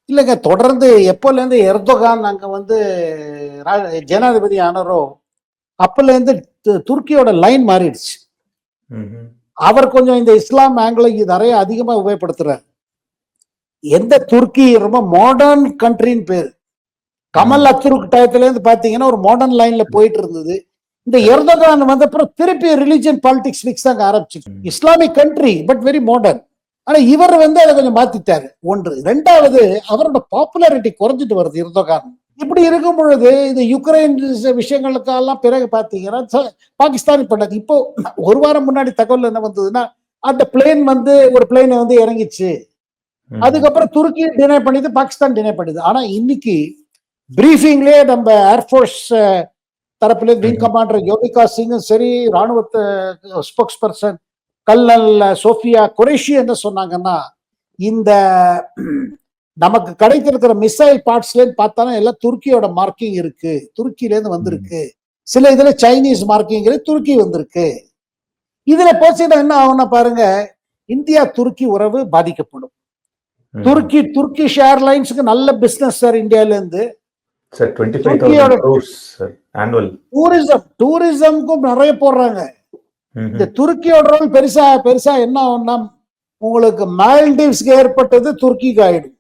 இல்லைங்க, தொடர்ந்து எப்போலேருந்து எர்தோகான் அங்க வந்து ஜனாதிபதி ஆனாரோ அப்போலேருந்து துருக்கியோட லைன் மாறிடுச்சு. அவர் கொஞ்சம் இந்த இஸ்லாம் ஆங்கிளை நிறைய அதிகமா உபயோகப்படுத்துறாரு. எந்த துருக்கி ரொம்ப மாடர்ன் கண்ட்ரின்னு பேரு. கமல் அத்துருக்கு டயத்துல இருந்து பாத்தீங்கன்னா ஒரு மாடர்ன் லைன்ல போயிட்டு இருந்தது. இந்த எர்தோகான் வந்த அப்புறம் திருப்பி ரிலிஜியன் பாலிடிக்ஸ் மிக்ஸ் அங்க ஆரம்பிச்சு. Islamic country but very modern. ஆனா இவர் வந்து அதை கொஞ்சம் மாத்திட்டாரு. ஒன்று. ரெண்டாவது, அவரோட பாப்புலாரிட்டி குறைஞ்சிட்டு வருது எர்தோகான். இப்படி இருக்கும் பொழுது இந்த யுக்ரைன் விஷயங்களுக்கெல்லாம் பிறகு பாத்தீங்கன்னா பாகிஸ்தான் பண்ணது. இப்போ ஒரு வாரம் முன்னாடி தகவல் என்ன வந்ததுன்னா, அந்த பிளேன் வந்து ஒரு பிளேனை வந்து இறங்கிச்சு. அதுக்கப்புறம் துருக்கி டினை பண்ணிது, பாகிஸ்தான் டினை பண்ணுது. ஆனா இன்னைக்கு பிரீஃபிங்லேயே நம்ம ஏர்ஃபோர்ஸ் தரப்புல விங் கமாண்டர் யோகிகா சிங்கும் சரி, ராணுவ ஸ்போக்ஸ் பர்சன் கல்னல் சோஃபியா குரேஷி என்ன சொன்னாங்கன்னா, இந்த நமக்கு கிடைத்திருக்கிற மிசைல் பார்ட்ஸ்ல பார்த்தாலும் எல்லாம் துருக்கியோட மார்க்கிங் இருக்கு, துருக்கியில இருந்து வந்திருக்கு. சில இதுல சைனீஸ் மார்க்கிங் துருக்கி வந்திருக்கு. இதுல போச்சுன்னா என்ன ஆகும்னா பாருங்க, இந்தியா துருக்கி உறவு பாதிக்கப்படும். துர்கிஷ் ஏர்லைன்ஸுக்கு நல்ல பிசினஸ் சார் இந்தியால இருந்து. டூரிசம்க்கும் நிறைய போடுறாங்க. இந்த துருக்கியோட ரோல் பெருசா பெருசா என்ன ஆகும்னா, உங்களுக்கு மால்டீவ்ஸ்க்கு ஏற்பட்டது துருக்கிக்கு ஆயிடும்.